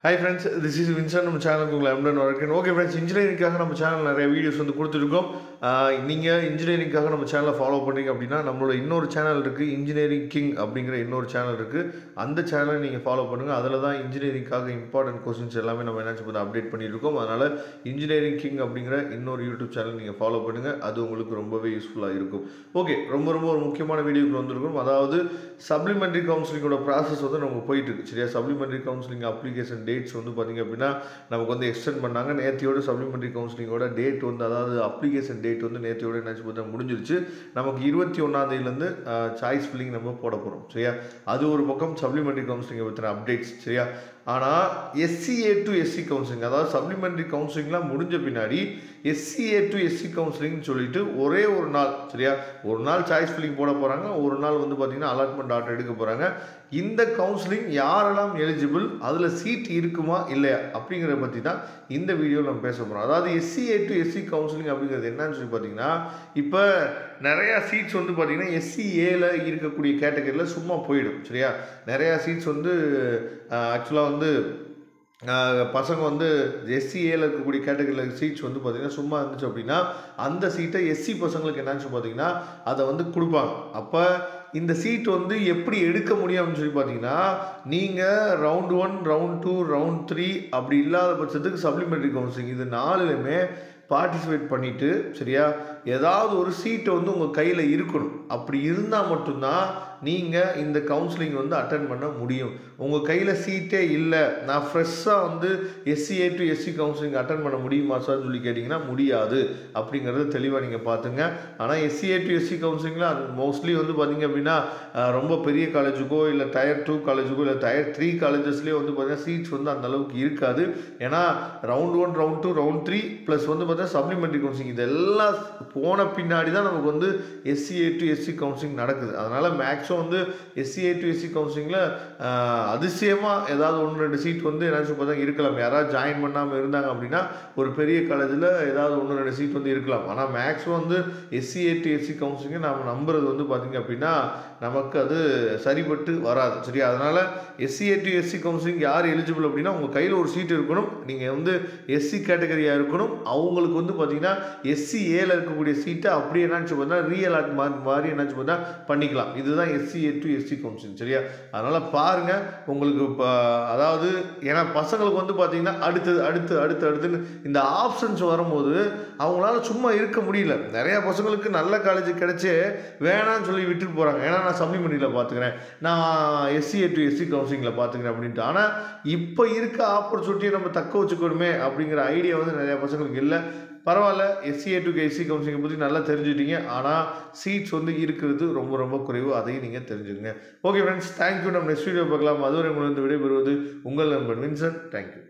Hi friends, this is Vincent. நம்ம சேனலுக்கு உங்களை அன்புடன் வரவேற்கிறேன். ஓகே ஃப்ரெண்ட்ஸ், இன்ஜினியரிங்காக நம்ம சேனல் நிறைய வீடியோஸ் கொடுத்துருக்கோம். நீங்கள் இன்ஜினியரிங்காக நம்ம சேனலை ஃபாலோ பண்ணுறீங்க அப்படின்னா நம்மளோட இன்னொரு சேனல் இருக்குது, இன்ஜினியரிங் கிங் அப்படிங்கிற இன்னொரு சேனல் இருக்குது. அந்த சேனலை நீங்கள் ஃபாலோ பண்ணுங்கள். அதில் தான் இன்ஜினியரிங்காக இம்பார்ட்டன்ட் கொஸ்டின்ஸ் எல்லாமே நம்ம என்ன அப்டேட் பண்ணியிருக்கோம். அதனால் இன்ஜினியரிங் கிங் அப்படிங்கிற இன்னொரு யூடியூப் சேனல் நீங்கள் ஃபாலோ பண்ணுங்கள். அது உங்களுக்கு ரொம்பவே யூஸ்ஃபுல்லாக இருக்கும். ஓகே, ரொம்ப ஒரு முக்கியமான வீடியோக்கு வந்திருக்கும். அதாவது சப்ளிமெண்ட்ரி கவுன்சிலிங்கோட ப்ராசஸ் நம்ம போயிட்டுருக்கு. சரியா, சப்ளிமெண்ட்ரி கவுன்சிலிங் அப்ளிகேஷன் டேட்ஸ் பார்த்திங்க அப்படின்னா நமக்கு எக்ஸ்டெண்ட் பண்ணாங்க. நேற்றையோட சப்ளிமெண்ட்ரி கவுன்சிலிங்கோட டேட் அதாவது அப்ளிகேஷன் டேட் நேற்றையோட என்ன முடிஞ்சிருச்சு. நமக்கு 21ஆம் சாய்ஸ் ஃபில்லிங் நம்ம போட போகிறோம். சரியா, அது ஒரு பக்கம் சப்ளிமெண்ட்ரி கவுன்சிலிங்கை பற்றின அப்டேட்ஸ். சரியா, ஆனால் SCA to SC கவுன்சிலிங், அதாவது சப்ளிமெண்ட்ரி கவுன்சிலிங்லாம் முடிஞ்ச பின்னாடி SCA to SC கவுன்சிலிங்னு சொல்லிட்டு ஒரே ஒரு நாள், சரியா, ஒரு நாள் சாய்ஸ் ஃபில்லிங் போட போகிறாங்க, ஒரு நாள் பார்த்திங்கன்னா அலாட்மெண்ட் ஆர்டர் எடுக்க போகிறாங்க. இந்த கவுன்சிலிங் யாரெல்லாம் எலிஜிபிள், அதில் சீட் இருக்குமா இல்லையா அப்படிங்கிறத பற்றி தான் இந்த வீடியோவில் நம்ம பேச போகிறோம். அதாவது SCA to SC கவுன்சிலிங் அப்படிங்கிறது என்னன்னு சொல்லி பார்த்தீங்கன்னா, இப்போ நிறையா சீட்ஸ் பார்த்தீங்கன்னா SCAல இருக்கக்கூடிய கேட்டகரியில் சும்மா போயிடும். சரியா, நிறையா சீட்ஸ் ஆக்சுவலாக பசங்க SCAல இருக்கக்கூடிய கேட்டகரியில் சீட்ஸ் பார்த்தீங்கன்னா சும்மா இருந்துச்சு அப்படின்னா அந்த சீட்டை SC பசங்களுக்கு என்னன்னு பார்த்தீங்கன்னா அதை கொடுப்பாங்க. அப்போ இந்த சீட் எப்படி எடுக்க முடியும் அப்படின்னு சொல்லி பார்த்தீங்கன்னா, நீங்கள் ரவுண்ட் 1, ரவுண்ட் 2, ரவுண்ட் 3 அப்படி இல்லாத பட்சத்துக்கு சப்ளிமெண்ட்ரி கவுன்சிலிங் இது 4லுமே பார்ட்டிசிபேட் பண்ணிவிட்டு, சரியா, ஏதாவது ஒரு சீட்டை உங்கள் கையில் இருக்கணும். அப்படி இருந்தால் மட்டும்தான் நீங்கள் இந்த கவுன்சிலிங் அட்டென்ட் பண்ண முடியும். உங்கள் கையில் சீட்டே இல்லை, நான் ஃப்ரெஷ்ஷாக SCA to SC counselling attend பண்ண முடியுமா சார்னு சொல்லி கேட்டிங்கன்னா முடியாது. அப்படிங்கிறத தெளிவாக நீங்கள் பார்த்துங்க. ஆனால் SCA to SC கவுன்சிலிங்கில் அது மோஸ்ட்லி பார்த்திங்க அப்படின்னா ரொம்ப பெரிய காலேஜுக்கோ இல்லை டயர் 2 காலேஜுக்கோ இல்லை டயர் 3 காலேஜஸ்லேயே பார்த்தீங்கன்னா சீட்ஸ் அந்த அளவுக்கு இருக்காது. ஏன்னா ரவுண்ட் 1, ரவுண்ட் 2, ரவுண்ட் 3 ப்ளஸ் பார்த்தீங்கன்னா சப்ளிமெண்ட்ரி கவுன்சிலிங் இதெல்லாம் போன பின்னாடி தான் நமக்கு SCA to SC கவுன்சிலிங் நடக்குது. அதனால் மேக்ஸிமம் SCA to SC கவுன்சிலிங்கில் அதிசயமாக ஏதாவது 1-2 சீட் என்ன பார்த்தா இருக்கலாம். யாராவது ஜாயின் பண்ணாமல் இருந்தாங்க அப்படின்னா ஒரு பெரிய காலேஜில் ஏதாவது 1-2 சீட் இருக்கலாம். ஆனால் மேக்ஸிமம் SCA to SC கவுன்சிலிங்கை நாம் நம்புறது பார்த்திங்க அப்படின்னா நமக்கு அது சரிபட்டு வராது. சரி, அதனால் SCA to SC கவுன்சிலிங் யார் எலிஜிபிள் அப்படின்னா உங்கள் கையில் ஒரு சீட் இருக்கணும், நீங்கள் SC கேட்டகரியாக இருக்கணும். அவங்களுக்கு பார்த்தீங்கன்னா SCAல இருக்கக்கூடிய சீட்டை அப்படியே என்னச்சு பார்த்தா ரீஅலாட் மாதிரி என்னச்சு பார்த்தா பண்ணிக்கலாம். இதுதான் SCA to SC கவுன்சிலிங். சரியா, அதனால் பாருங்கள் உங்களுக்கு இப்போ அதாவது ஏன்னா பசங்களுக்கு பார்த்தீங்கன்னா அடுத்துன்னு இந்த ஆப்ஷன்ஸ் வரும்போது அவங்களால சும்மா இருக்க முடியல. நிறையா பசங்களுக்கு நல்ல காலேஜ் கிடைச்சே வேணான்னு சொல்லி விட்டுட்டு போகிறாங்க. ஏன்னா நான் சப்ளிமெண்ட்ரியில் பார்த்துக்கிறேன், நான் SCA to SC கவுன்சிலிங்கில் பார்த்துக்கிறேன் அப்படின்ட்டு. ஆனால் இப்போ இருக்க ஆப்பர்ச்சுனிட்டியை நம்ம தக்க வச்சுக்கணுமே அப்படிங்கிற ஐடியா நிறையா பசங்களுக்கு இல்லை. பரவாயில்ல, SCA to SC கவுன்சிலிங்கை பற்றி நல்லா தெரிஞ்சுட்டீங்க. ஆனால் சீட்ஸ் இருக்கிறது ரொம்ப குறைவு, அதையும் நீங்கள் தெரிஞ்சுக்கங்க. Okay friends, thank you. நம்ம நெக்ஸ்ட் வீடியோ பார்க்கலாம். அதுவரை உங்களிருந்து விடைபெறுவது உங்கள் நண்பன் வின்சென்ட். தேங்க்யூ.